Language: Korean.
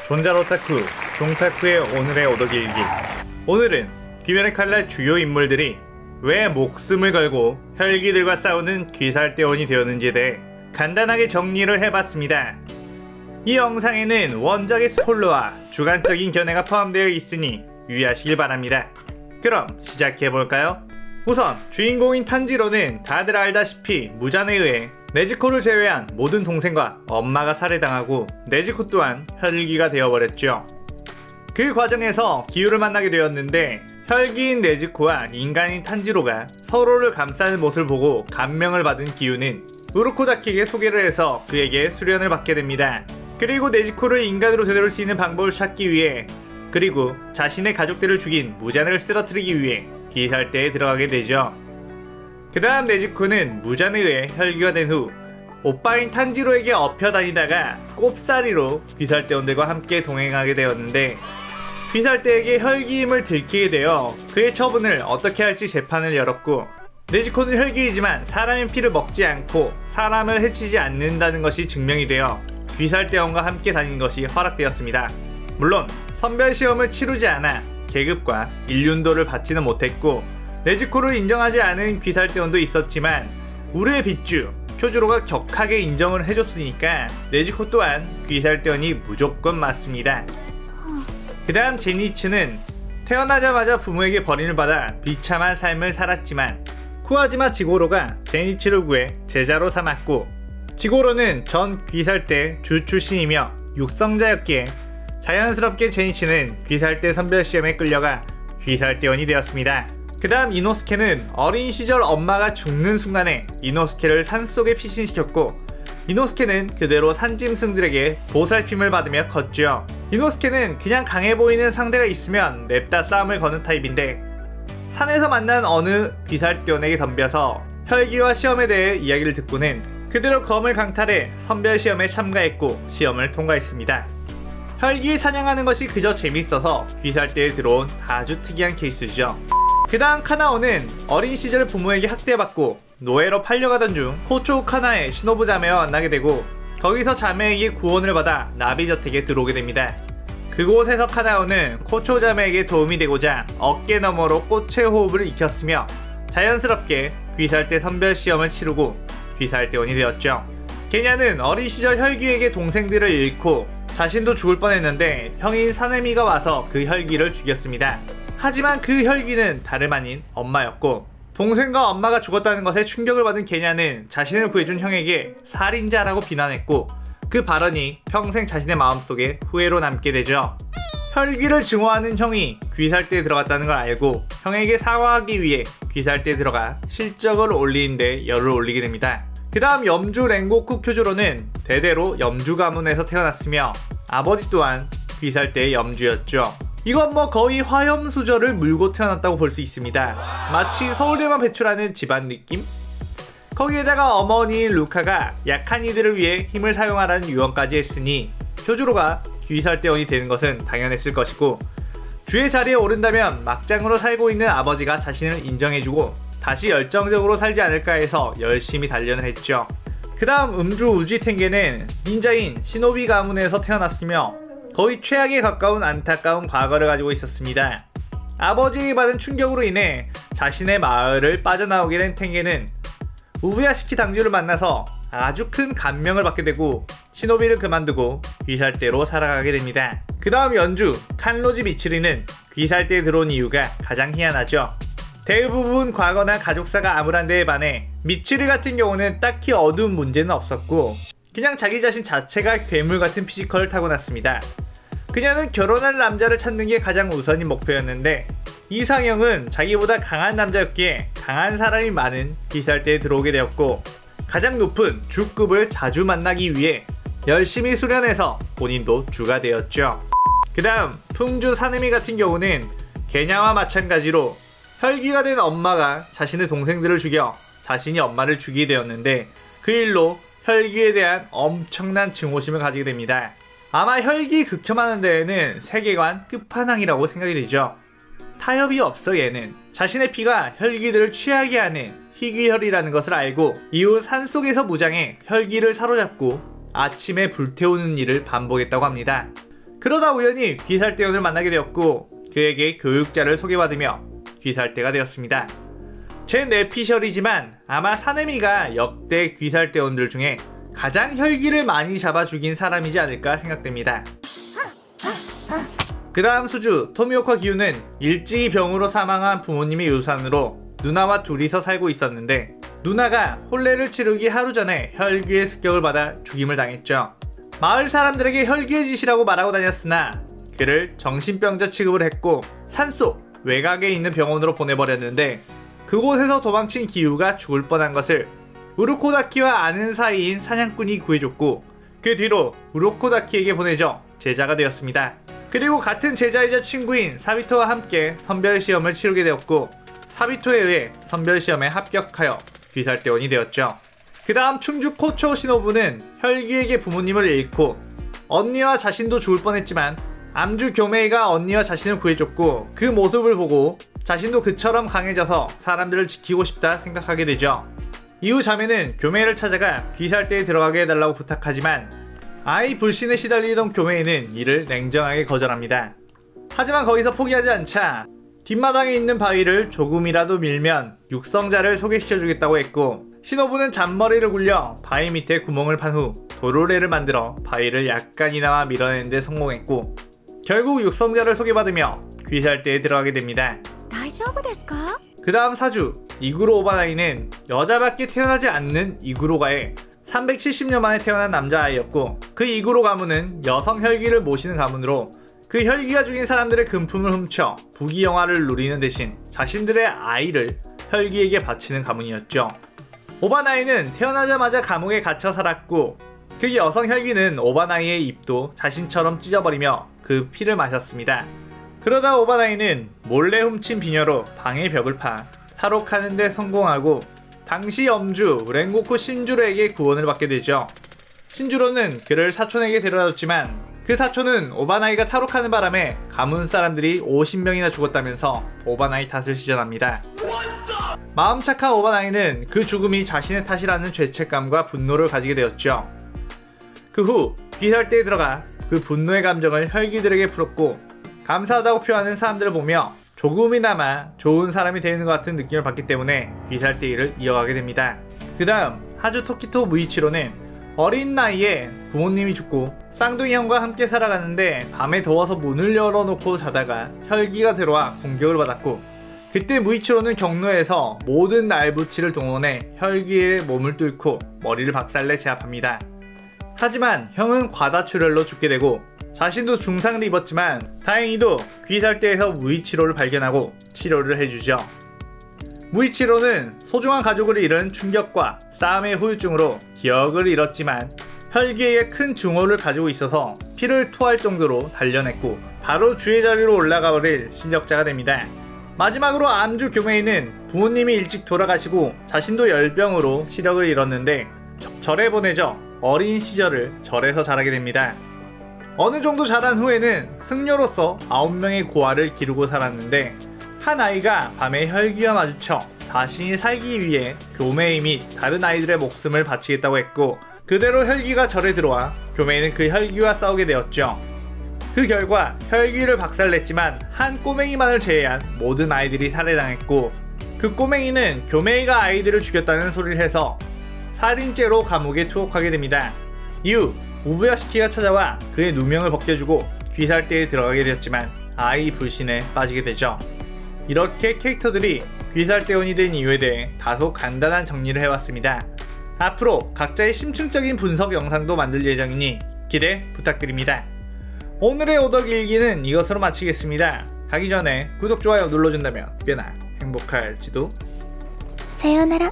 존잘 오타쿠, 종타쿠의 오늘의 오더길기. 오늘은 귀멸의 칼날 주요 인물들이 왜 목숨을 걸고 혈기들과 싸우는 귀살대원이 되었는지에 대해 간단하게 정리를 해봤습니다. 이 영상에는 원작의 스포일러와 주관적인 견해가 포함되어 있으니 유의하시길 바랍니다. 그럼 시작해볼까요? 우선 주인공인 탄지로는 다들 알다시피 무잔에 의해 네즈코를 제외한 모든 동생과 엄마가 살해당하고 네즈코 또한 혈기가 되어버렸죠. 그 과정에서 기우를 만나게 되었는데 혈기인 네즈코와 인간인 탄지로가 서로를 감싸는 모습을 보고 감명을 받은 기우는 우르코다키에게 소개를 해서 그에게 수련을 받게 됩니다. 그리고 네즈코를 인간으로 되돌릴 수 있는 방법을 찾기 위해, 그리고 자신의 가족들을 죽인 무잔을 쓰러뜨리기 위해 귀살대에 들어가게 되죠. 그 다음 네즈코는 무잔에 의해 혈기가 된 후 오빠인 탄지로에게 업혀 다니다가 꼽사리로 귀살대원들과 함께 동행하게 되었는데, 귀살대에게 혈기임을 들키게 되어 그의 처분을 어떻게 할지 재판을 열었고, 네즈코는 혈기이지만 사람의 피를 먹지 않고 사람을 해치지 않는다는 것이 증명이 되어 귀살대원과 함께 다니는 것이 허락되었습니다. 물론 선별시험을 치르지 않아 계급과 일륜도를 받지는 못했고, 네즈코를 인정하지 않은 귀살대원도 있었지만 우르의 빗주 표주로가 격하게 인정을 해줬으니까 네즈코 또한 귀살대원이 무조건 맞습니다. 그 다음 제니츠는 태어나자마자 부모에게 버림을 받아 비참한 삶을 살았지만 쿠아지마 지고로가 제니츠를 구해 제자로 삼았고, 지고로는 전 귀살대 주 출신이며 육성자였기에 자연스럽게 제니츠는 귀살대 선별시험에 끌려가 귀살대원이 되었습니다. 그 다음 이노스케는 어린 시절 엄마가 죽는 순간에 이노스케를 산속에 피신시켰고, 이노스케는 그대로 산짐승들에게 보살핌을 받으며 컸죠. 이노스케는 그냥 강해 보이는 상대가 있으면 냅다 싸움을 거는 타입인데, 산에서 만난 어느 귀살대원에게 덤벼서 혈기와 시험에 대해 이야기를 듣고는 그대로 검을 강탈해 선별시험에 참가했고 시험을 통과했습니다. 혈기를 사냥하는 것이 그저 재밌어서 귀살대에 들어온 아주 특이한 케이스죠. 그 다음 카나오는 어린 시절 부모에게 학대받고 노예로 팔려가던 중 코초 카나의 시노부 자매와 만나게 되고, 거기서 자매에게 구원을 받아 나비저택에 들어오게 됩니다. 그곳에서 카나오는 코초 자매에게 도움이 되고자 어깨 너머로 꽃의 호흡을 익혔으며 자연스럽게 귀살대 선별시험을 치르고 귀살대원이 되었죠. 게냐는 어린 시절 혈기에게 동생들을 잃고 자신도 죽을 뻔했는데 형인 사네미가 와서 그 혈기를 죽였습니다. 하지만 그 혈기는 다름 아닌 엄마였고, 동생과 엄마가 죽었다는 것에 충격을 받은 게냐는 자신을 구해준 형에게 살인자라고 비난했고, 그 발언이 평생 자신의 마음속에 후회로 남게 되죠. 혈기를 증오하는 형이 귀살대에 들어갔다는 걸 알고 형에게 사과하기 위해 귀살대에 들어가 실적을 올리는데 열을 올리게 됩니다. 그 다음 염주 랭고쿠 쿄조로는 대대로 염주 가문에서 태어났으며 아버지 또한 귀살대의 염주였죠. 이건 뭐 거의 화염수저를 물고 태어났다고 볼 수 있습니다. 마치 서울대만 배출하는 집안 느낌? 거기에다가 어머니인 루카가 약한 이들을 위해 힘을 사용하라는 유언까지 했으니 쿄조로가 귀살대원이 되는 것은 당연했을 것이고, 주의 자리에 오른다면 막장으로 살고 있는 아버지가 자신을 인정해주고 다시 열정적으로 살지 않을까 해서 열심히 단련을 했죠. 그 다음 음주 우지텐게는 닌자인 시노비 가문에서 태어났으며 거의 최악에 가까운 안타까운 과거를 가지고 있었습니다. 아버지에게 받은 충격으로 인해 자신의 마을을 빠져나오게 된 텐게는 우부야시키 당주를 만나서 아주 큰 감명을 받게 되고 시노비를 그만두고 귀살대로 살아가게 됩니다. 그 다음 연주 칸로지 미츠리는 귀살대에 들어온 이유가 가장 희한하죠. 대부분 과거나 가족사가 암울한 데에 반해 미츠리 같은 경우는 딱히 어두운 문제는 없었고 그냥 자기 자신 자체가 괴물 같은 피지컬을 타고났습니다. 그녀는 결혼할 남자를 찾는 게 가장 우선인 목표였는데, 이상형은 자기보다 강한 남자였기에 강한 사람이 많은 귀살대에 들어오게 되었고, 가장 높은 주급을 자주 만나기 위해 열심히 수련해서 본인도 주가 되었죠. 그 다음 풍주 사느미 같은 경우는 게냐와 마찬가지로 혈기가 된 엄마가 자신의 동생들을 죽여 자신이 엄마를 죽이게 되었는데, 그 일로 혈기에 대한 엄청난 증오심을 가지게 됩니다. 아마 혈기 극혐하는 데에는 세계관 끝판왕이라고 생각이 되죠. 타협이 없어. 얘는 자신의 피가 혈기들을 취하게 하는 희귀혈이라는 것을 알고 이후 산속에서 무장해 혈기를 사로잡고 아침에 불태우는 일을 반복했다고 합니다. 그러다 우연히 귀살대원을 만나게 되었고 그에게 교육자를 소개받으며 귀살대가 되었습니다. 제 뇌피셜이지만 아마 사내미가 역대 귀살대원들 중에 가장 혈기를 많이 잡아 죽인 사람이지 않을까 생각됩니다. 그 다음 수주 토미오카 기우는 일찍이 병으로 사망한 부모님의 유산으로 누나와 둘이서 살고 있었는데 누나가 혼례를 치르기 하루 전에 혈기의 습격을 받아 죽임을 당했죠. 마을 사람들에게 혈기의 짓이라고 말하고 다녔으나 그를 정신병자 취급을 했고 산속 외곽에 있는 병원으로 보내버렸는데 그곳에서 도망친 기우가 죽을 뻔한 것을 우루코다키와 아는 사이인 사냥꾼이 구해줬고 그 뒤로 우루코다키에게 보내져 제자가 되었습니다. 그리고 같은 제자이자 친구인 사비토와 함께 선별시험을 치르게 되었고 사비토에 의해 선별시험에 합격하여 귀살대원이 되었죠. 그 다음 충주 코초 시노부는 혈기에게 부모님을 잃고 언니와 자신도 죽을 뻔했지만 암주 교메이가 언니와 자신을 구해줬고 그 모습을 보고 자신도 그처럼 강해져서 사람들을 지키고 싶다 생각하게 되죠. 이후 자매는 교메이를 찾아가 귀살대에 들어가게 해달라고 부탁하지만 아이 불신에 시달리던 교메이는 이를 냉정하게 거절합니다. 하지만 거기서 포기하지 않자 뒷마당에 있는 바위를 조금이라도 밀면 육성자를 소개시켜주겠다고 했고 시노부는 잔머리를 굴려 바위 밑에 구멍을 판 후 도로래를 만들어 바위를 약간이나마 밀어내는 데 성공했고 결국 육성자를 소개받으며 귀살대에 들어가게 됩니다. 그 다음 사주 이구로 오바나이는 여자밖에 태어나지 않는 이구로가의 370년 만에 태어난 남자아이였고 그 이구로 가문은 여성 혈기를 모시는 가문으로 그 혈기가 죽인 사람들의 금품을 훔쳐 부귀영화를 누리는 대신 자신들의 아이를 혈기에게 바치는 가문이었죠. 오바나이는 태어나자마자 감옥에 갇혀 살았고 그 여성 혈기는 오바나이의 입도 자신처럼 찢어버리며 그 피를 마셨습니다. 그러다 오바나이는 몰래 훔친 비녀로 방의 벽을 파 탈옥하는 데 성공하고 당시 엄주 렌고쿠 신주로에게 구원을 받게 되죠. 신주로는 그를 사촌에게 데려다줬지만 그 사촌은 오바나이가 탈옥하는 바람에 가문 사람들이 50명이나 죽었다면서 오바나이 탓을 시전합니다. 마음 착한 오바나이는 그 죽음이 자신의 탓이라는 죄책감과 분노를 가지게 되었죠. 그 후 귀살대에 들어가 그 분노의 감정을 혈기들에게 풀었고 감사하다고 표하는 사람들을 보며 조금이나마 좋은 사람이 되는 것 같은 느낌을 받기 때문에 귀살대 일을 이어가게 됩니다. 그 다음 하주 토키토 무이치로는 어린 나이에 부모님이 죽고 쌍둥이 형과 함께 살아가는데 밤에 더워서 문을 열어놓고 자다가 혈기가 들어와 공격을 받았고 그때 무이치로는 경로에서 모든 날부치를 동원해 혈기의 몸을 뚫고 머리를 박살내 제압합니다. 하지만 형은 과다출혈로 죽게 되고 자신도 중상을 입었지만 다행히도 귀살대에서 무이치로를 발견하고 치료를 해주죠. 무이치로는 소중한 가족을 잃은 충격과 싸움의 후유증으로 기억을 잃었지만 혈기에 큰 증오를 가지고 있어서 피를 토할 정도로 단련했고 바로 주의 자리로 올라가 버릴 실력자가 됩니다. 마지막으로 암주 교메이는 부모님이 일찍 돌아가시고 자신도 열병으로 시력을 잃었는데 절에 보내져 어린 시절을 절에서 자라게 됩니다. 어느 정도 자란 후에는 승려로서 9명의 고아를 기르고 살았는데 한 아이가 밤에 혈기와 마주쳐 자신이 살기 위해 교메이 및 다른 아이들의 목숨을 바치겠다고 했고 그대로 혈기가 절에 들어와 교메이는 그 혈기와 싸우게 되었죠. 그 결과 혈기를 박살냈지만 한 꼬맹이만을 제외한 모든 아이들이 살해당했고 그 꼬맹이는 교메이가 아이들을 죽였다는 소리를 해서 살인죄로 감옥에 투옥하게 됩니다. 이후 우부야시키가 찾아와 그의 누명을 벗겨주고 귀살대에 들어가게 되었지만 아이 불신에 빠지게 되죠. 이렇게 캐릭터들이 귀살대원이 된 이유에 대해 다소 간단한 정리를 해왔습니다. 앞으로 각자의 심층적인 분석 영상도 만들 예정이니 기대 부탁드립니다. 오늘의 오덕 일기는 이것으로 마치겠습니다. 가기 전에 구독, 좋아요 눌러준다면 꽤나 행복할지도. 사요나라.